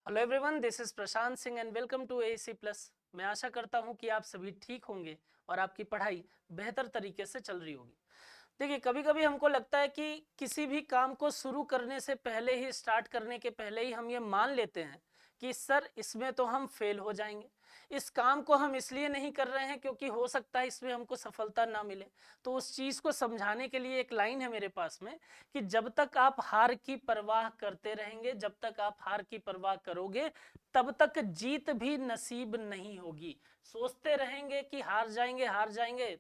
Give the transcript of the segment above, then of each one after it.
Hello everyone, this is Prashant Singh and welcome to AC plus. मैं आशा करता हूं कि आप सभी ठीक होंगे और आपकी पढ़ाई बेहतर तरीके से चल रही होगी। देखिए, कभी कभी हमको लगता है कि किसी भी काम को शुरू करने से पहले ही, स्टार्ट करने के पहले ही हम ये मान लेते हैं कि सर इसमें तो हम फेल हो जाएंगे। इस काम को हम इसलिए नहीं कर रहे हैं क्योंकि हो सकता है इसमें हमको सफलता ना मिले। तो उस चीज को समझाने के लिए एक लाइन है मेरे पास में कि जब तक आप हार की परवाह करते रहेंगे, जब तक आप हार की परवाह करोगे, तब तक जीत भी नसीब नहीं होगी। सोचते रहेंगे कि हार जाएंगे हार जाएंगे,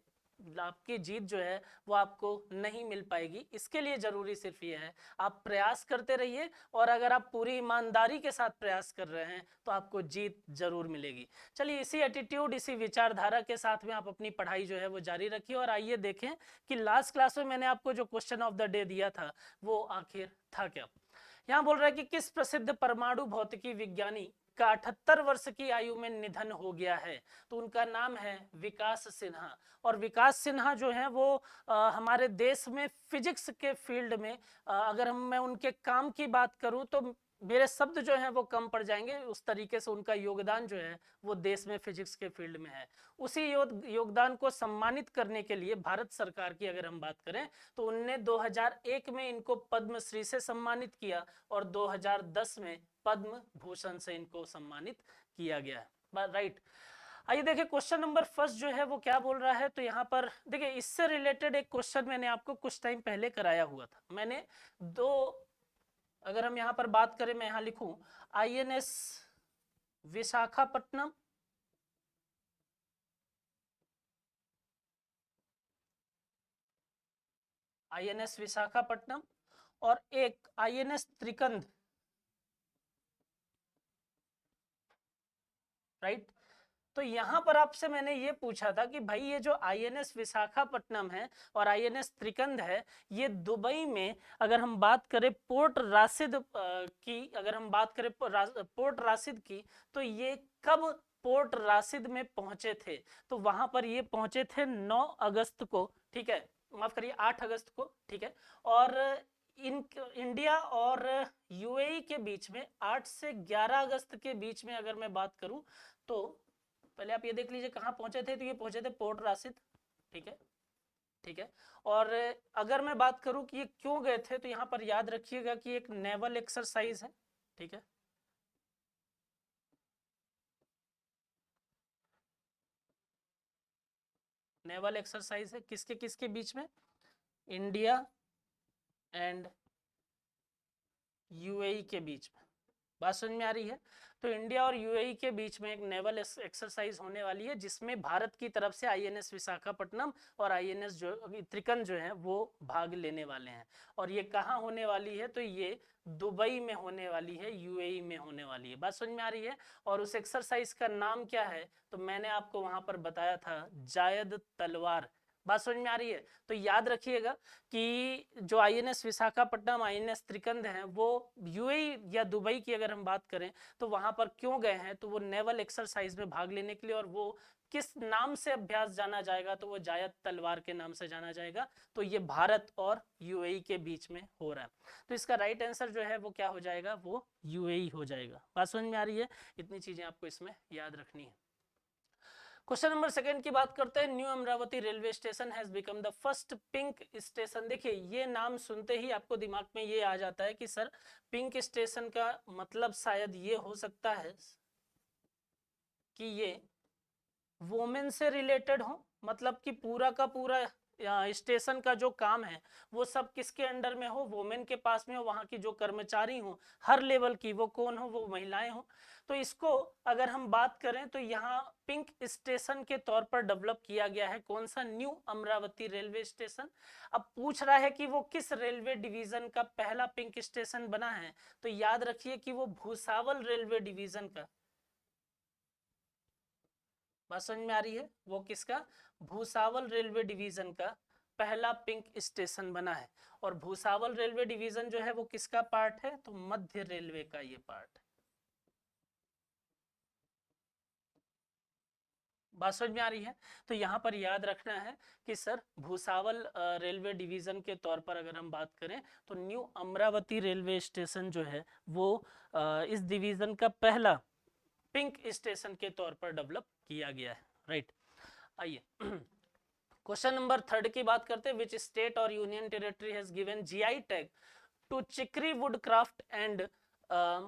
आपकी जीत जो है वो आपको नहीं मिल पाएगी। इसके लिए जरूरी सिर्फ ये है, आप प्रयास करते रहिए और अगर आप पूरी ईमानदारी के साथ प्रयास कर रहे हैं तो आपको जीत जरूर मिलेगी। चलिए, इसी एटीट्यूड, इसी विचारधारा के साथ में आप अपनी पढ़ाई जो है वो जारी रखिए और आइए देखें कि लास्ट क्लास में मैंने आपको जो क्वेश्चन ऑफ द डे दिया था वो आखिर था क्या। यहाँ बोल रहा है कि किस प्रसिद्ध परमाणु भौतिकी विज्ञानी का 78 वर्ष की आयु में निधन हो गया है। तो उनका नाम है विकास सिन्हा। और विकास सिन्हा जो है वो हमारे देश में फिजिक्स के फील्ड में, अगर मैं उनके काम की बात करूं तो मेरे शब्द जो हैं वो कम पड़ जाएंगे। उस तरीके से उनका योगदान जो है वो देश में फिजिक्स के फील्ड में है। उसी योगदान को सम्मानित करने के लिए भारत सरकार की अगर हम बात करें तो उनने 2001 में इनको पद्मश्री से सम्मानित किया और 2010 में पद्म भूषण से इनको सम्मानित किया गया है। राइट। आइए देखिए, क्वेश्चन नंबर फर्स्ट जो है वो क्या बोल रहा है। तो यहाँ पर देखिए, इससे रिलेटेड एक क्वेश्चन मैंने आपको कुछ टाइम पहले कराया हुआ था। मैंने दो, अगर हम यहाँ पर बात करें, मैं यहाँ लिखूं आईएनएस विशाखापट्टनम, आईएनएस विशाखापट्टनम और एक आईएनएस त्रिकंद। राइट। तो यहां पर आपसे मैंने ये पूछा था कि भाई ये जो आईएनएस विशाखापट्टनम है और आईएनएस त्रिकंद है, ये दुबई में, अगर हम बात करें पोर्ट राशिद की, अगर हम बात करें पोर्ट राशिद की, तो ये कब पोर्ट राशिद में पहुंचे थे। तो वहां पर ये पहुंचे थे 9 अगस्त को, ठीक है, माफ करिए 8 अगस्त को, ठीक है। और इन इंडिया और यूएई के बीच में 8 से 11 अगस्त के बीच में अगर मैं बात करूं तो पहले आप ये देख लीजिए कहाँ पहुंचे थे। तो ये पहुंचे थे पोर्ट राशिद, ठीक है, ठीक है। और अगर मैं बात करूं कि ये क्यों गए थे, तो यहाँ पर याद रखिएगा कि एक नेवल एक्सरसाइज है, ठीक है। नेवल एक्सरसाइज है किसके किसके बीच में, इंडिया एंड यूएई के बीच में। बात समझ में आ रही है। तो इंडिया और यूएई के बीच में एक नेवल एक्सरसाइज होने वाली है जिसमें भारत की तरफ से आईएनएस विशाखापट्टनम और आईएनएस जो त्रिकंद जो है वो भाग लेने वाले हैं। और ये कहाँ होने वाली है, तो ये दुबई में होने वाली है, यूएई में होने वाली है। बात समझ में आ रही है। और उस एक्सरसाइज का नाम क्या है, तो मैंने आपको वहां पर बताया था जायद तलवार। बात समझ में आ रही है। तो याद रखिएगा कि जो आईएनएस विशाखापट्टनम, आईएनएस त्रिकंद हैं, वो यूएई या दुबई की अगर हम बात करें तो वहां पर क्यों गए हैं, तो वो नेवल एक्सरसाइज में भाग लेने के लिए। और वो किस नाम से अभ्यास जाना जाएगा, तो वो जायद तलवार के नाम से जाना जाएगा। तो ये भारत और यूएई के बीच में हो रहा है। तो इसका राइट आंसर जो है वो क्या हो जाएगा, वो यूएई हो जाएगा। बात समझ में आ रही है। इतनी चीजें आपको इसमें याद रखनी है। क्वेश्चन नंबर सेकंड की बात करते हैं। New Amravati railway station has become the first pink station. देखिए, ये नाम सुनते ही आपको दिमाग में ये आ जाता है कि सर पिंक स्टेशन का मतलब शायद ये हो सकता है कि ये वोमेन से रिलेटेड हो। मतलब कि पूरा का पूरा स्टेशन का जो काम है वो सब किसके अंडर में हो, वोमेन के पास में हो। वहां की जो कर्मचारी हो हर लेवल की, वो कौन हो, वो महिलाएं हो। तो इसको अगर हम बात करें तो यहाँ पिंक स्टेशन के तौर पर डेवलप किया गया है। कौन सा, न्यू अमरावती रेलवे स्टेशन। अब पूछ रहा है कि वो किस रेलवे डिवीजन का पहला पिंक स्टेशन बना है। तो याद रखिए कि वो भूसावल रेलवे डिवीजन का। बात समझ में आ रही है। वो किसका, भूसावल रेलवे डिवीजन का पहला पिंक स्टेशन बना है। और भूसावल रेलवे डिवीजन जो है वो किसका पार्ट है, तो मध्य रेलवे का ये पार्ट है। बात समझ में आ रही है? तो यहाँ पर याद रखना है कि सर भुसावल रेलवे डिवीजन के तौर पर अगर हम बात करें तो न्यू अमरावती रेलवे स्टेशन जो है वो इस डिवीजन का पहला पिंक स्टेशन के तौर पर डेवलप किया गया है, राइट। आइए क्वेश्चन नंबर 3 की बात करते हैं। विच स्टेट और union territory has given GI tag to Chikri wood craft and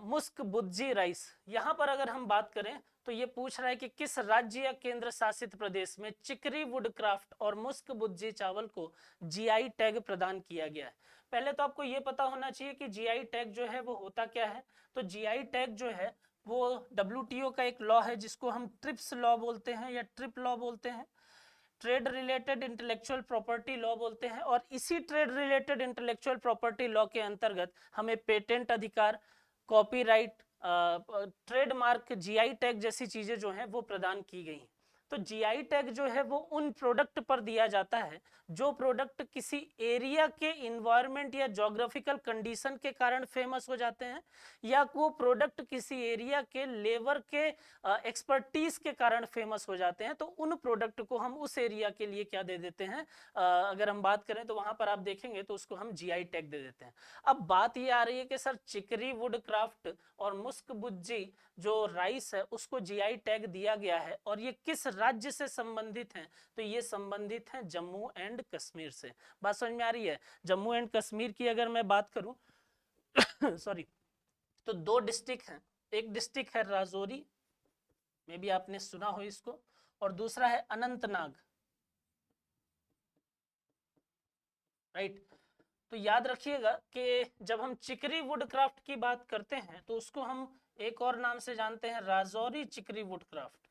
Mushk Budji rice. यहाँ पर अगर हम बात करें तो ये पूछ रहा है कि किस राज्य या केंद्र शासित प्रदेश में चिकरी वुड क्राफ्ट और मुस्क बुज्जी चावल को जीआई टैग प्रदान किया गया है। पहले तो आपको ये पता होना चाहिए कि जीआई टैग जो है वो होता क्या है। तो जीआई टैग जो है वो WTO का एक लॉ है जिसको हम ट्रिप्स लॉ बोलते हैं या ट्रिप लॉ बोलते हैं, trade related intellectual property law बोलते हैं। और इसी trade related intellectual property law के अंतर्गत हमें पेटेंट अधिकार, कॉपीराइट, ट्रेडमार्क, जीआई टैग जैसी चीजें जो हैं वो प्रदान की गई हैं। तो जीआई टैग जो है वो उन प्रोडक्ट पर दिया जाता है जो प्रोडक्ट किसी एरिया के इन्वायरमेंट या ज्योग्राफिकल कंडीशन के कारण फेमस हो जाते हैं, या वो प्रोडक्ट किसी एरिया के लेबर के एक्सपर्टीज के कारण फेमस हो जाते हैं। तो उन प्रोडक्ट को हम उस एरिया के लिए क्या दे देते हैं, अगर हम बात करें तो वहां पर आप देखेंगे तो उसको हम जीआई टैग दे देते हैं। अब बात ये आ रही है कि सर चिकरी वुड क्राफ्ट और मुस्क बुज्जी जो राइस है उसको जीआई टैग दिया गया है और ये किस राज्य से संबंधित हैं? तो ये संबंधित हैं जम्मू एंड कश्मीर से। बात समझ में आ रही है? जम्मू एंड कश्मीर की अगर मैं बात करूं सॉरी, तो 2 डिस्ट्रिक्ट हैं। एक डिस्ट्रिक्ट है राजौरी, में भी आपने सुना हो इसको, और दूसरा है अनंतनाग, राइट। तो याद रखिएगा कि जब हम चिकरी वुड क्राफ्ट की बात करते हैं तो उसको हम एक और नाम से जानते हैं, राजौरी चिकरी वुड क्राफ्ट।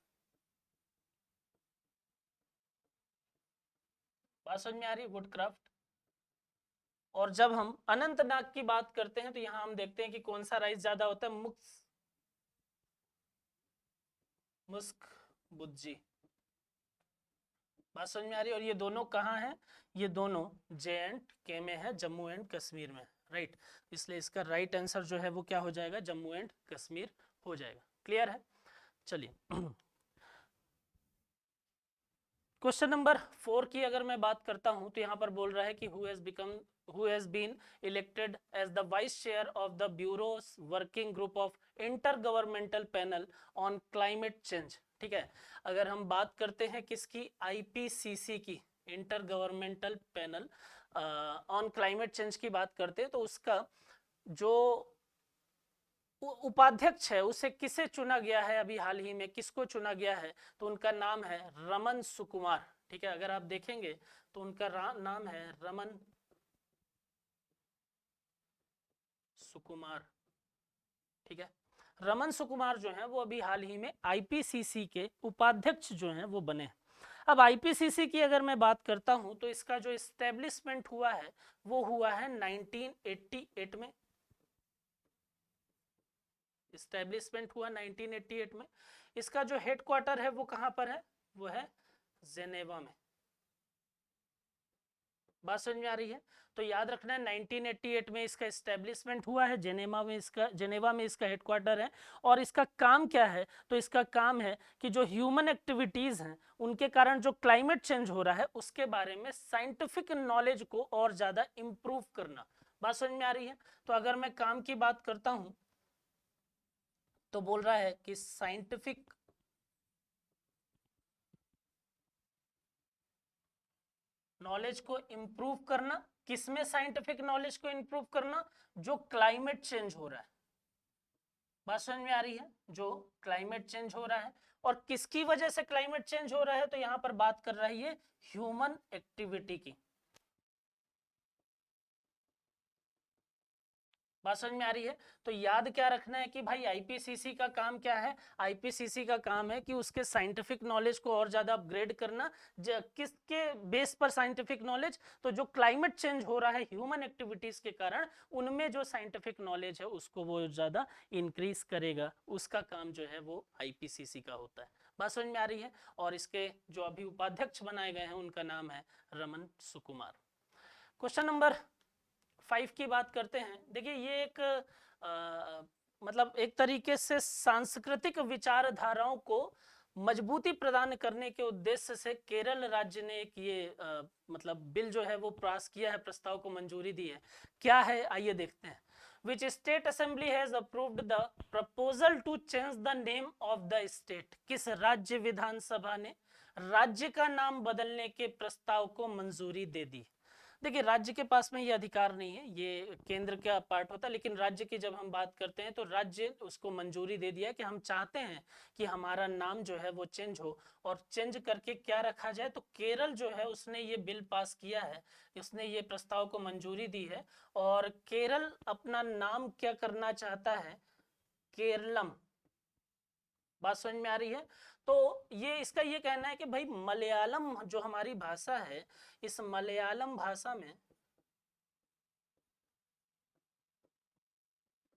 बात समझ में आ रही? Would craft. और जब हम अनंतनाग की बात करते हैं तो यहां हम देखते हैं कि कौन सा राइस ज्यादा होता है, मुस्क बुज्जी। बात समझ में आ रही है? और ये दोनों कहाँ हैं? ये दोनों JNK में है, जम्मू एंड कश्मीर में, राइट। इसलिए इसका राइट आंसर जो है वो क्या हो जाएगा? जम्मू एंड कश्मीर हो जाएगा। क्लियर है? चलिए क्वेश्चन नंबर 4 की अगर मैं बात करता हूं तो यहाँ पर बोल रहा है कि who has been elected as the vice chair of the bureau's working group of intergovernmental panel on climate change। ठीक है, अगर हम बात करते हैं किसकी? IPCC की, inter governmental panel on climate change की बात करते हैं तो उसका जो उपाध्यक्ष है उसे किसे चुना गया है? अभी हाल ही में किसको चुना गया है? तो उनका नाम है रमन सुकुमार। ठीक है, अगर आप देखेंगे तो उनका नाम है रमन सुकुमार। ठीक है, रमन सुकुमार जो है वो अभी हाल ही में IPCC के उपाध्यक्ष जो हैं वो बने। अब IPCC की अगर मैं बात करता हूं तो इसका जो एस्टेब्लिशमेंट हुआ है वो हुआ है 1988 में। इस्टेब्लिशमेंट हुआ 1988 में। इसका जो हेडक्वार्टर है वो कहां पर है? वो है जेनेवा में। बात समझ में आ रही है? तो याद रखना है 1988 में इसका एस्टेब्लिशमेंट हुआ है, जेनेवा में इसका हेडक्वार्टर है। और इसका काम क्या है? तो इसका काम है कि जो ह्यूमन एक्टिविटीज हैं उनके कारण जो क्लाइमेट चेंज हो रहा है उसके बारे में साइंटिफिक नॉलेज को और ज्यादा इंप्रूव करना। बात समझ में आ रही है? तो अगर मैं काम की बात करता हूं तो बोल रहा है कि साइंटिफिक नॉलेज को इंप्रूव करना। किसमें साइंटिफिक नॉलेज को इंप्रूव करना? जो क्लाइमेट चेंज हो रहा है। बात समझ में आ रही है? जो क्लाइमेट चेंज हो रहा है, और किसकी वजह से क्लाइमेट चेंज हो रहा है? तो यहां पर बात कर रही है ह्यूमन एक्टिविटी की। बात समझ में आ रही है? तो याद क्या रखना है कि भाई IPCC का काम क्या है? IPCC का काम है कि उसके साइंटिफिक नॉलेज को और ज्यादा अपग्रेड करना। किसके बेस पर साइंटिफिक नॉलेज? तो जो क्लाइमेट चेंज हो रहा है ह्यूमन एक्टिविटीज के कारण, उनमें जो साइंटिफिक नॉलेज है उसको वो ज्यादा इंक्रीज करेगा। उसका काम जो है वो IPCC का होता है। बात समझ में आ रही है? और इसके जो अभी उपाध्यक्ष बनाए गए हैं उनका नाम है रमन सुकुमार। क्वेश्चन नंबर 5 की बात करते हैं। देखिए ये एक मतलब एक तरीके से सांस्कृतिक विचारधाराओं को मजबूती प्रदान करने के उद्देश्य से केरल राज्य ने एक ये मतलब बिल जो है वो पास किया है, प्रस्ताव को मंजूरी दी है। क्या है आइए देखते हैं। Which state assembly has approved the proposal to change the name of the state? किस राज्य विधानसभा ने राज्य का नाम बदलने के प्रस्ताव को मंजूरी दे दी? देखिए राज्य के पास में ये अधिकार नहीं है, ये केंद्र का पार्ट होता है, लेकिन राज्य की जब हम बात करते हैं तो राज्य उसको मंजूरी दे दिया कि हम चाहते हैं कि हमारा नाम जो है वो चेंज हो, और चेंज करके क्या रखा जाए। तो केरल जो है उसने ये बिल पास किया है, उसने ये प्रस्ताव को मंजूरी दी है, और केरल अपना नाम क्या करना चाहता है, केरलम। बात समझ में आ रही है? तो ये इसका ये कहना है कि भाई मलयालम जो हमारी भाषा है, इस मलयालम भाषा में,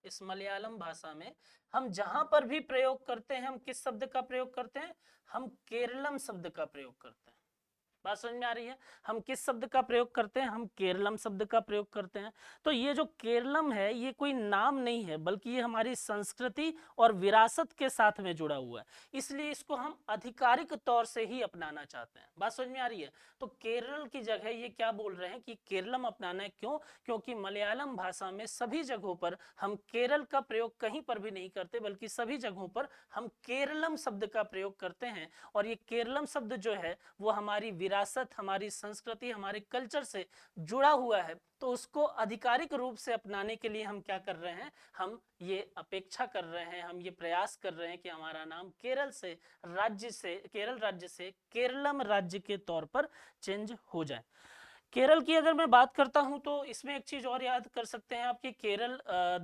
इस मलयालम भाषा में हम जहां पर भी प्रयोग करते हैं, हम किस शब्द का प्रयोग करते हैं, हम केरलम शब्द का प्रयोग करते हैं। बात समझ में आ रही है? हम किस शब्द का प्रयोग करते हैं, हम केरलम शब्द का प्रयोग करते हैं। तो ये जो केरलम है ये कोई नाम नहीं है, बल्कि ये हमारी संस्कृति और विरासत के साथ में जुड़ा हुआ है, इसलिए इसको हम आधिकारिक तौर से ही अपनाना चाहते हैं। बात समझ में आ रही है? तो केरल की जगह ये क्या बोल रहे हैं कि केरलम अपनाना है। क्यों? क्योंकि मलयालम भाषा में सभी जगहों पर हम केरल का प्रयोग कहीं पर भी नहीं करते, बल्कि सभी जगहों पर हम केरलम शब्द का प्रयोग करते हैं। और ये केरलम शब्द जो है वो हमारी विरासत, हमारी संस्कृति, हमारे कल्चर से जुड़ा हुआ है, तो उसको आधिकारिक रूप से अपनाने के लिए हम क्या कर रहे हैं, हम ये अपेक्षा कर रहे हैं, हम ये प्रयास कर रहे हैं कि हमारा नाम केरल से, राज्य से, केरल राज्य से केरलम राज्य के तौर पर चेंज हो जाए। केरल की अगर मैं बात करता हूं तो इसमें एक चीज और याद कर सकते हैं आपकी, केरल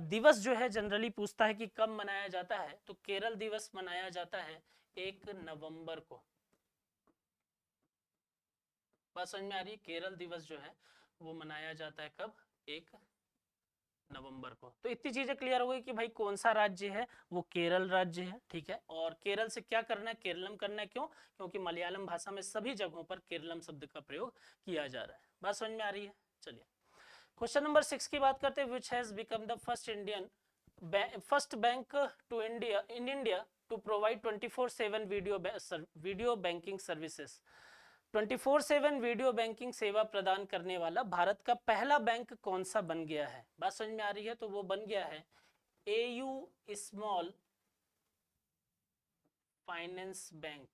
दिवस जो है जनरली पूछता है कि कब मनाया जाता है, तो केरल दिवस मनाया जाता है 1 नवंबर को। बात समझ में आ रही है? केरल दिवस जो है वो मनाया जाता है कब, 1 नवंबर को। तो इतनी चीजें क्लियर हो गई कि भाई कौन सा राज्य है, वो केरल राज्य है। ठीक है, और केरल से क्या करना है, केरलम करना है। क्यों? क्योंकि मलयालम भाषा में सभी जगहों पर केरलम शब्द का प्रयोग किया जा रहा है। बात समझ में आ रही है? चलिए क्वेश्चन नंबर 6 की बात करते हैं। Which has become the first bank to India in India to provide 24/7 video banking services. 24/7 video banking सेवा प्रदान करने वाला भारत का पहला बैंक कौन सा बन गया है? बात समझ में आ रही है? तो वो बन गया है एयू स्मॉल फाइनेंस बैंक।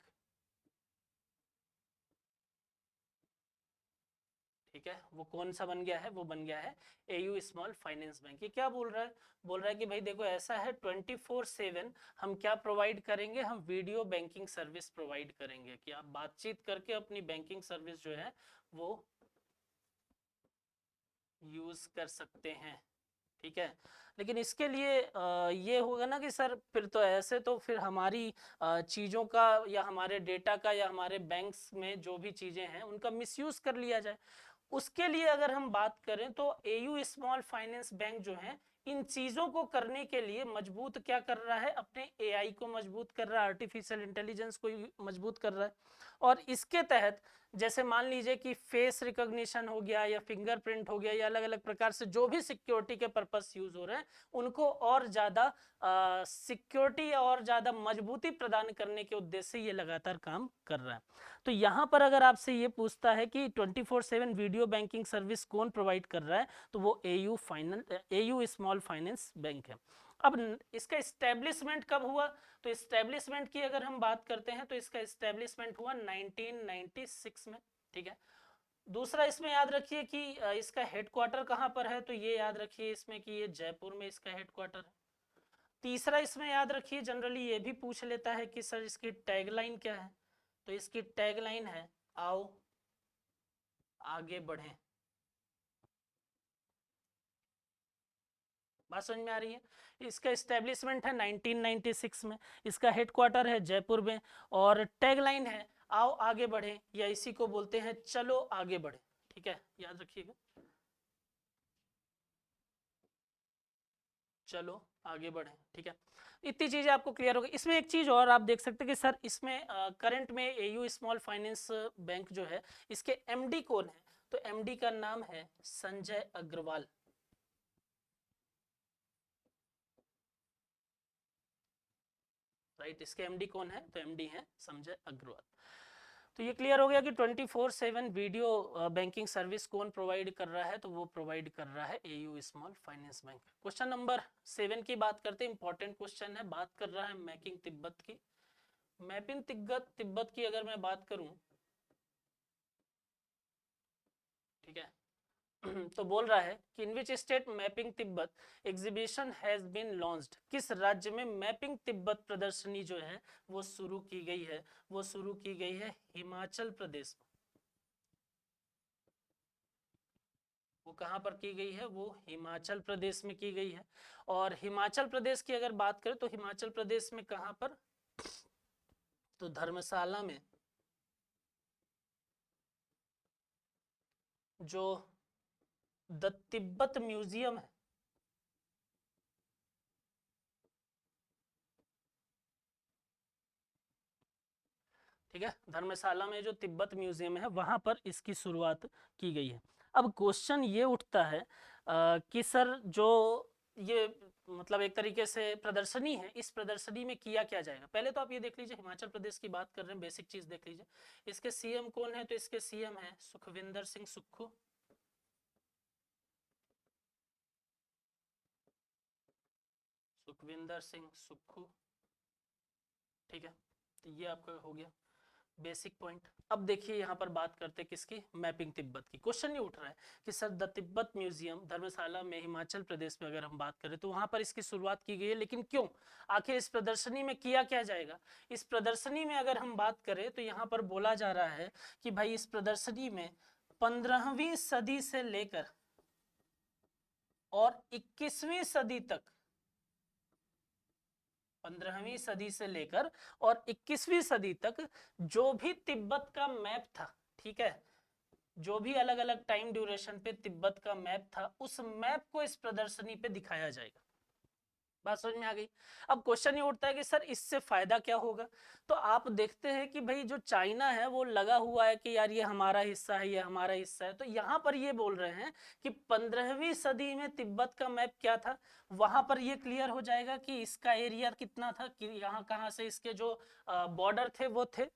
ठीक है, वो कौन सा बन गया है, वो बन गया है एयू स्मॉल फाइनेंस बैंक। ये क्या बोल रहा है, बोल रहा है कि भाई देखो ऐसा है 24/7 हम क्या प्रोवाइड करेंगे, हम वीडियो बैंकिंग सर्विस प्रोवाइड करेंगे, कि आप बातचीत करके अपनी बैंकिंग सर्विस जो है वो यूज कर सकते हैं। ठीक है, लेकिन इसके लिए ये होगा ना कि सर फिर तो ऐसे तो फिर हमारी चीज़ों का या हमारे डेटा का या हमारे बैंक्स में जो भी चीज़ें हैं उनका मिसयूज कर लिया जाए। उसके लिए अगर हम बात करें तो एयू स्मॉल फाइनेंस बैंक जो है इन चीजों को करने के लिए मजबूत क्या कर रहा है, अपने एआई को मजबूत कर रहा है, आर्टिफिशियल इंटेलिजेंस को मजबूत कर रहा है। और इसके तहत जैसे मान लीजिए कि फेस रिकॉग्निशन हो गया या फिंगरप्रिंट हो गया या अलग अलग प्रकार से जो भी सिक्योरिटी के पर्पस यूज हो रहे हैं उनको और ज्यादा सिक्योरिटी और ज्यादा मजबूती प्रदान करने के उद्देश्य से ये लगातार काम कर रहा है। तो यहाँ पर अगर आपसे ये पूछता है कि 24/7 वीडियो बैंकिंग सर्विस कौन प्रोवाइड कर रहा है, तो वो एयू स्मॉल फाइनेंस बैंक है। अब इसका इस्टेब्लिशमेंट कब हुआ, तो इस्टेब्लिशमेंट की अगर हम बात करते हैं तो इसका इस्टेब्लिशमेंट हुआ 1996 में। ठीक है, दूसरा इसमें याद रखिए कि इसका हेडक्वार्टर कहाँ पर है, तो ये याद रखिए इसमें कि ये जयपुर में इसका हेडक्वार्टर है। तीसरा इसमें याद रखिए, जनरली ये भी पूछ लेता है कि सर इसकी टैगलाइन क्या है, तो इसकी टैगलाइन है आओ आगे बढ़ें। बात समझ में आ रही है? इसका एस्टेब्लिशमेंट है 1996 में, इसका हेडक्वार्टर है जयपुर में, और टैगलाइन है आओ आगे बढ़ें, या इसी को बोलते हैं चलो आगे बढ़े। ठीक है, याद रखिएगा, चलो आगे बढ़े। ठीक है, इतनी चीजें आपको क्लियर हो गई। इसमें एक चीज और आप देख सकते हैं कि सर इसमें करंट में एयू स्मॉल फाइनेंस बैंक जो है इसके एमडी कौन है, तो एमडी का नाम है संजय अग्रवाल। राइट। इसके एमडी कौन है? तो एमडी है संजय अग्रवाल। तो ये क्लियर हो गया कि 24/7 वीडियो बैंकिंग सर्विस कौन प्रोवाइड कर रहा है? तो वो प्रोवाइड कर रहा है AU small finance bank. Question number 7 की बात करते हैं, इंपॉर्टेंट क्वेश्चन है, बात कर रहा है मैपिंग तिब्बत की। मैपिंग तिब्बत की अगर मैं बात करूं, ठीक है, तो बोल रहा है कि in which state mapping Tibet exhibition has been launched, किस राज्य में मैपिंग तिब्बत प्रदर्शनी जो है वो शुरू की गई है? वो शुरू की गई है हिमाचल प्रदेश में। वो कहां पर की गई है? वो हिमाचल प्रदेश में की गई है। और हिमाचल प्रदेश की अगर बात करें तो हिमाचल प्रदेश में कहां पर? तो धर्मशाला में जो द तिब्बत म्यूजियम है, ठीक है, धर्मशाला में जो तिब्बत म्यूजियम है वहां पर इसकी शुरुआत की गई है। अब क्वेश्चन ये उठता है कि सर जो ये मतलब एक तरीके से प्रदर्शनी है, इस प्रदर्शनी में किया क्या जाएगा? पहले तो आप ये देख लीजिए, हिमाचल प्रदेश की बात कर रहे हैं, बेसिक चीज देख लीजिए। इसके सीएम कौन है? तो इसके सीएम है सुखविंदर सिंह सुक्खू। सुखविंदर सिंह सुक्खू, ठीक है, तो ये आपका हो गया बेसिक पॉइंट। अब देखिए यहाँ पर बात करते हैं किसकी? मैपिंग तिब्बत की। क्वेश्चन ये उठ रहा है कि सर द तिब्बत म्यूजियम धर्मशाला में हिमाचल प्रदेश में अगर हम बात करें तो वहां पर इसकी शुरुआत की गई है, लेकिन क्यों? आखिर इस प्रदर्शनी में किया क्या जाएगा? इस प्रदर्शनी में अगर हम बात करें तो यहाँ पर बोला जा रहा है कि भाई इस प्रदर्शनी में 15वीं सदी से लेकर और 21वीं सदी तक, 15वीं सदी से लेकर और 21वीं सदी तक जो भी तिब्बत का मैप था, ठीक है, जो भी अलग अलग टाइम ड्यूरेशन पे तिब्बत का मैप था, उस मैप को इस प्रदर्शनी पे दिखाया जाएगा। बात समझ में आ गई? अब क्वेश्चन ये उठता है कि सर इससे फायदा क्या होगा? तो आप देखते हैं कि भाई जो चाइना है वो लगा हुआ है कि यार ये हमारा हिस्सा है, ये हमारा हिस्सा है। तो यहाँ पर ये बोल रहे हैं कि 15वीं सदी में तिब्बत का मैप क्या था, वहां पर ये क्लियर हो जाएगा कि इसका एरिया कितना था, कि यहाँ कहाँ से इसके जो बॉर्डर थे वो थे।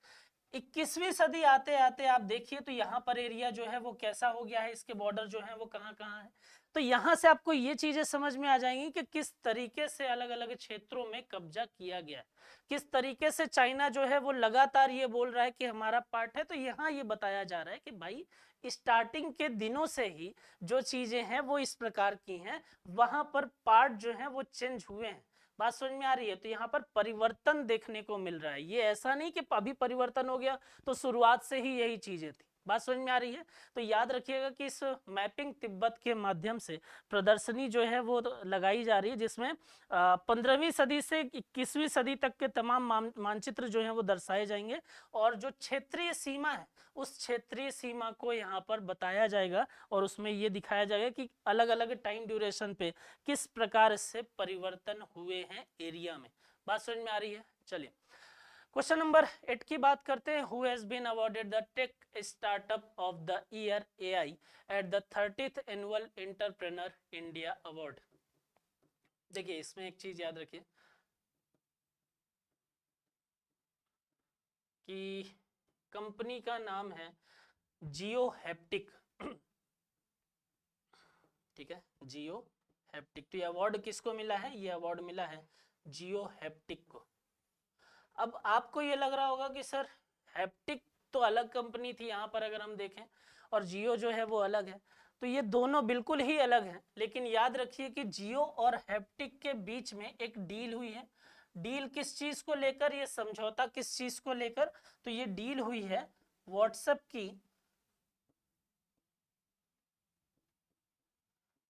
21वीं सदी आते आते आप देखिए तो यहाँ पर एरिया जो है वो कैसा हो गया है, इसके बॉर्डर जो है वो कहाँ कहाँ है। तो यहाँ से आपको ये चीजें समझ में आ जाएंगी कि किस तरीके से अलग अलग क्षेत्रों में कब्जा किया गया है, किस तरीके से चाइना जो है वो लगातार ये बोल रहा है कि हमारा पार्ट है। तो यहाँ ये बताया जा रहा है कि भाई स्टार्टिंग के दिनों से ही जो चीजें हैं वो इस प्रकार की हैं, वहां पर पार्ट जो है वो चेंज हुए हैं। बात समझ में आ रही है? तो यहाँ पर परिवर्तन देखने को मिल रहा है, ये ऐसा नहीं कि अभी परिवर्तन हो गया तो शुरुआत से ही यही चीजें थी। बात समझ में आ रही है? तो याद रखिएगा कि इस मैपिंग तिब्बत के माध्यम से प्रदर्शनी जो है वो लगाई जा रही है, जिसमें 15वीं सदी से 21वीं सदी तक के तमाम मानचित्र जो है वो दर्शाए जाएंगे, और जो क्षेत्रीय सीमा है उस क्षेत्रीय सीमा को यहाँ पर बताया जाएगा, और उसमें ये दिखाया जाएगा कि अलग अलग टाइम ड्यूरेशन पे किस प्रकार से परिवर्तन हुए हैं एरिया में। बात समझ में आ रही है? चलिए क्वेश्चन नंबर 8 की बात करते हैं। Who has been awarded the tech startup of the year AI at the 30th annual entrepreneur India award? देखिए इसमें एक चीज याद रखिए कि कंपनी का नाम है जियो हैप्टिक, ठीक है, जियो हैप्टिक। तो ये अवार्ड किसको मिला है? ये अवार्ड मिला है जियो हैप्टिक को। अब आपको ये लग रहा होगा कि सर हैप्टिक तो अलग कंपनी थी यहाँ पर अगर हम देखें, और जियो जो है वो अलग है। तो ये दोनों बिल्कुल ही अलग हैं, लेकिन याद रखिए कि जियो और हैप्टिक के बीच में एक डील हुई है। डील किस चीज को लेकर? ये समझौता किस चीज को लेकर? तो ये डील हुई है व्हाट्सएप की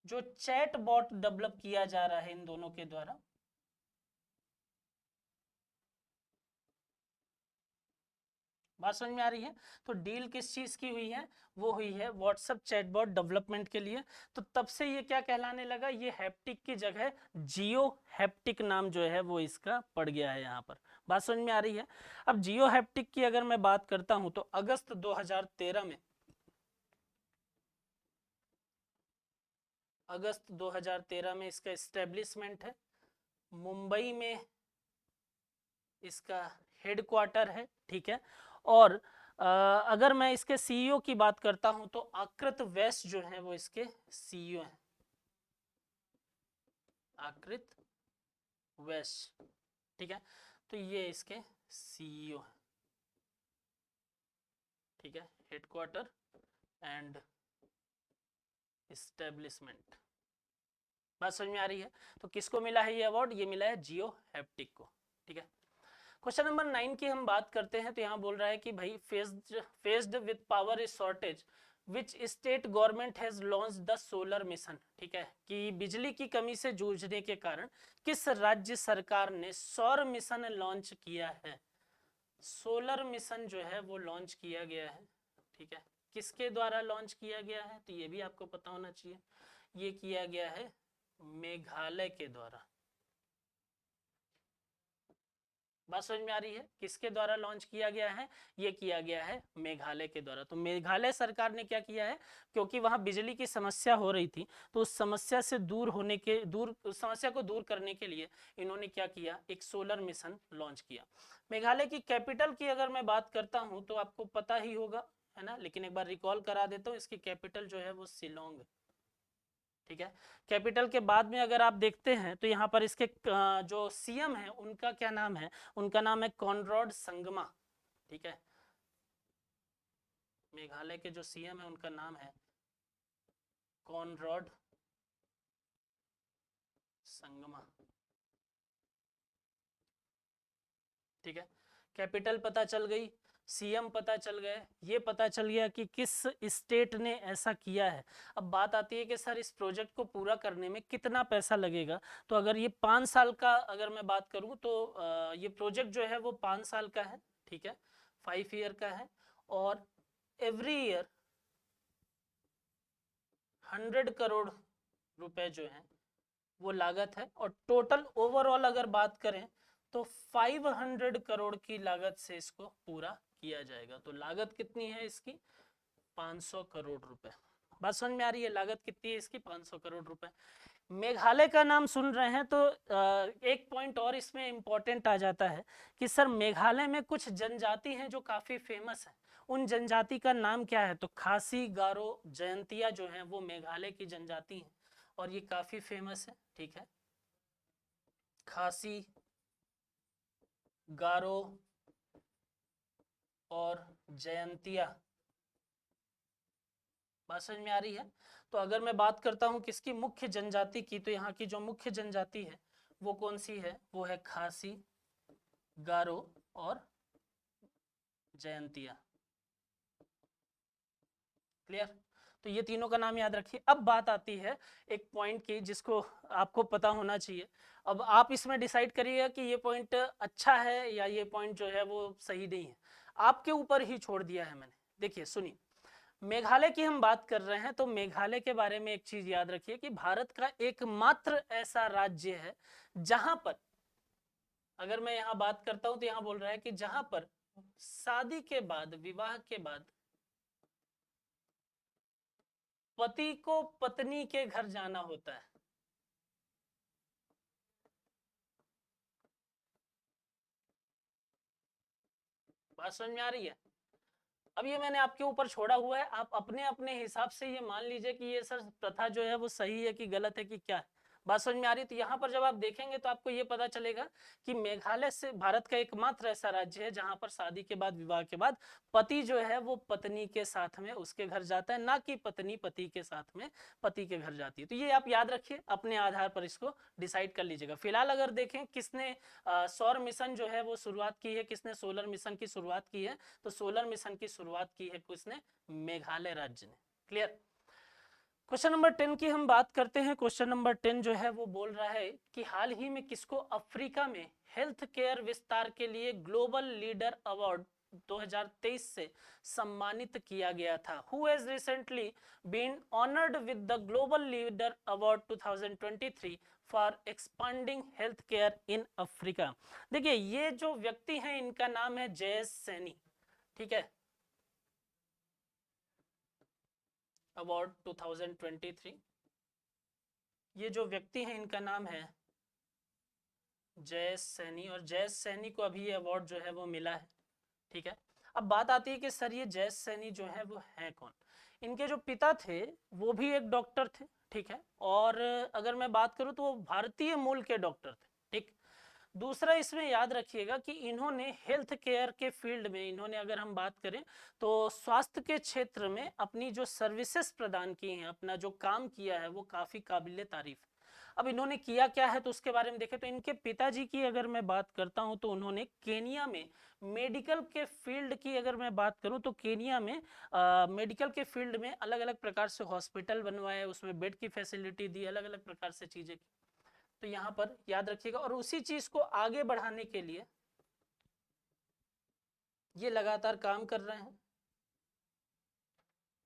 जो चैट बॉट डेवलप किया जा रहा है इन दोनों के द्वारा। बात समझ में आ रही है? तो डील किस चीज की हुई है? वो हुई है व्हाट्सएप चैटबॉट डेवलपमेंट के लिए। तो तब से ये क्या कहलाने लगा? ये हैप्टिक की जगह जियो हैप्टिक नाम जो है वो इसका पड़ गया है यहाँ पर। बात समझ में आ रही है? अब जियो हैप्टिक की अगर मैं बात करता हूं तो अगस्त 2013 में, अगस्त 2013 में इसका एस्टेब्लिशमेंट है। मुंबई में इसका हेडक्वार्टर है, ठीक है। और अगर मैं इसके सीईओ की बात करता हूं तो आकृत वैश्य जो है वो इसके सीईओ हैं, आकृत वैश्य, ठीक है। तो ये इसके सीईओ हैं, ठीक है, हेडक्वार्टर एंड एस्टेब्लिशमेंट। बात समझ में आ रही है? तो किसको मिला है ये अवार्ड? ये मिला है जियो हैप्टिक को, ठीक है। क्वेश्चन नंबर 9 की हम बात करते हैं तो यहाँ बोल रहा है कि भाई faced with power shortage which state government has launch the solar mission, ठीक है, कि बिजली की कमी से जूझने के कारण किस राज्य सरकार ने सौर मिशन लॉन्च किया है? सोलर मिशन जो है वो लॉन्च किया गया है, ठीक है। किसके द्वारा लॉन्च किया गया है? तो ये भी आपको पता होना चाहिए, ये किया गया है मेघालय के द्वारा। बात समझ में आ रही है? किसके द्वारा लॉन्च किया गया है? ये किया गया है मेघालय के द्वारा। तो मेघालय सरकार ने क्या किया है, क्योंकि वहां बिजली की समस्या हो रही थी, तो उस समस्या से उस समस्या को दूर करने के लिए इन्होंने क्या किया, एक सोलर मिशन लॉन्च किया। मेघालय की कैपिटल की अगर मैं बात करता हूं तो आपको पता ही होगा, है ना, लेकिन एक बार रिकॉल करा देता हूँ, इसकी कैपिटल जो है वो शिलोंग, ठीक है। कैपिटल के बाद में अगर आप देखते हैं तो यहाँ पर इसके जो सीएम है उनका क्या नाम है? उनका नाम है कॉनरॉड संगमा, ठीक है। मेघालय के जो सीएम है उनका नाम है कॉनरॉड संगमा, ठीक है। कैपिटल पता चल गई, सीएम पता चल गए, ये पता चल गया कि किस स्टेट ने ऐसा किया है। अब बात आती है कि सर इस प्रोजेक्ट को पूरा करने में कितना पैसा लगेगा? तो अगर ये 5 साल का अगर मैं बात करूं तो ये प्रोजेक्ट जो है वो 5 साल का है, ठीक है, 5 ईयर का है। और एवरी ईयर 100 करोड़ रुपए जो है वो लागत है। और टोटल ओवरऑल अगर बात करें तो 500 करोड़ की लागत से इसको पूरा किया जाएगा। तो लागत कितनी है इसकी? 500 करोड़ रुपए। बात समझ में आ रही है? लागत कितनी है इसकी? 500 करोड़ रुपए। मेघालय का नाम सुन रहे हैं तो एक पॉइंट और इसमें इंपॉर्टेंट आ जाता है कि सर मेघालय में कुछ जनजाति हैं जो काफी फेमस है। उन जनजाति का नाम क्या है? तो खासी, गारो, जयंतिया जो है वो मेघालय की जनजाति है और ये काफी फेमस है, ठीक है। खासी, गारो और जयंतिया। बात समझ में आ रही है? तो अगर मैं बात करता हूं किसकी, मुख्य जनजाति की, तो यहाँ की जो मुख्य जनजाति है वो कौन सी है? वो है खासी, गारो और जयंतिया। क्लियर? तो ये तीनों का नाम याद रखिए। अब बात आती है एक पॉइंट की जिसको आपको पता होना चाहिए। अब आप इसमें डिसाइड करिएगा कि ये पॉइंट अच्छा है या ये पॉइंट जो है वो सही नहीं है, आपके ऊपर ही छोड़ दिया है मैंने। देखिए सुनिए, मेघालय की हम बात कर रहे हैं तो मेघालय के बारे में एक चीज याद रखिए कि भारत का एकमात्र ऐसा राज्य है जहां पर, अगर मैं यहां बात करता हूं तो यहां बोल रहा है कि जहां पर शादी के बाद, विवाह के बाद पति को पत्नी के घर जाना होता है। बात समझ में आ रही है? अब ये मैंने आपके ऊपर छोड़ा हुआ है, आप अपने अपने हिसाब से ये मान लीजिए कि ये सर प्रथा जो है वो सही है कि गलत है कि क्या है। बात समझ में आ रही है? तो यहाँ पर जब आप देखेंगे तो आपको ये पता चलेगा कि मेघालय से भारत का एकमात्र ऐसा राज्य है जहां पर शादी के बाद, विवाह के बाद पति जो है वो पत्नी के साथ में उसके घर जाता है, ना कि पत्नी पति के साथ में पति के घर जाती है। तो ये आप याद रखिए, अपने आधार पर इसको डिसाइड कर लीजिएगा। फिलहाल अगर देखें किसने सौर मिशन जो है वो शुरुआत की है, किसने सोलर मिशन की शुरुआत की है, तो सोलर मिशन की शुरुआत की है किसने? मेघालय राज्य ने। क्लियर? क्वेश्चन नंबर 10 की हम बात करते हैं। क्वेश्चन नंबर 10 जो है वो बोल रहा है कि हाल ही में किसको अफ्रीका में हेल्थ केयर विस्तार के लिए ग्लोबल लीडर अवार्ड 2023 से सम्मानित किया गया था? Who has recently been honoured with the global leader award 2023 for expanding health care in Africa? देखिए ये जो व्यक्ति हैं इनका नाम है जयेश सैनी, ठीक है। अवार्ड 2023, ये जो व्यक्ति हैं इनका नाम है जयेश सैनी, और जयेश सैनी को अभी ये अवार्ड जो है वो मिला है। ठीक है, अब बात आती है कि सर ये जयेश सैनी जो है वो है कौन। इनके जो पिता थे वो भी एक डॉक्टर थे। ठीक है, और अगर मैं बात करूं तो वो भारतीय मूल के डॉक्टर थे। ठीक, दूसरा इसमें याद रखिएगा कि इन्होंने हेल्थ केयर के फील्ड में, इन्होंने अगर हम बात करें तो स्वास्थ्य के क्षेत्र में अपनी जो सर्विसेज प्रदान की हैं, अपना जो काम किया है वो काफी काबिले तारीफ है। अब इन्होंने किया क्या है तो उसके बारे में देखें तो इनके पिताजी की अगर मैं बात करता हूं तो उन्होंने केनिया में मेडिकल के फील्ड की अगर मैं बात करूं तो केनिया में मेडिकल के फील्ड में अलग अलग प्रकार से हॉस्पिटल बनवाए, उसमें बेड की फैसिलिटी दी, अलग अलग प्रकार से चीजें की। तो यहाँ पर याद रखिएगा, और उसी चीज को आगे बढ़ाने के लिए ये लगातार काम कर रहे हैं।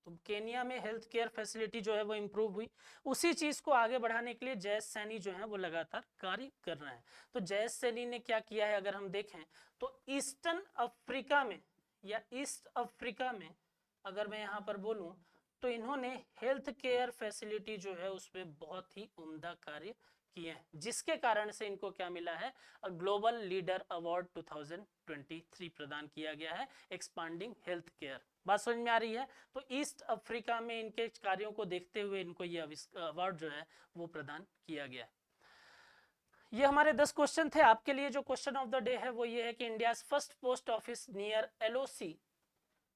तो केनिया में हेल्थ केयर फैसिलिटी जो है वो इम्प्रूव हुई, उसी चीज को आगे बढ़ाने के लिए जयेश सैनी जो है वो लगातार कार्य कर रहे हैं। तो जयेश सैनी ने क्या किया है अगर हम देखें तो ईस्टर्न अफ्रीका में या ईस्ट अफ्रीका में अगर मैं यहाँ पर बोलूं तो इन्होंने हेल्थ केयर फैसिलिटी जो है उसमें बहुत ही उम्दा कार्य किए हैं, जिसके कारण से इनको क्या मिला है, ग्लोबल लीडर अवार्ड 2023 प्रदान किया गया है, एक्सपांडिंग हेल्थ केयर। बात समझ में आ रही है। तो ईस्ट अफ्रीका में इनके कार्यों को देखते हुए इनको ये अवार्ड जो है वो प्रदान किया गया है। ये हमारे 10 क्वेश्चन थे। आपके लिए जो क्वेश्चन ऑफ द डे है वो ये है कि India first post office near LOC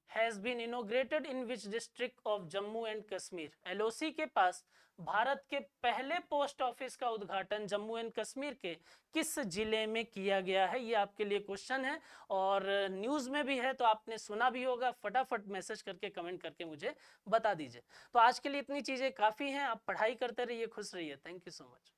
has been inaugurated in which district of Jammu and Kashmir। LOC के पास भारत के पहले पोस्ट ऑफिस का उद्घाटन जम्मू एंड कश्मीर के किस जिले में किया गया है, ये आपके लिए क्वेश्चन है और न्यूज में भी है, तो आपने सुना भी होगा। फटाफट मैसेज करके कमेंट करके मुझे बता दीजिए। तो आज के लिए इतनी चीजें काफी हैं, आप पढ़ाई करते रहिए, खुश रहिए। Thank you so much.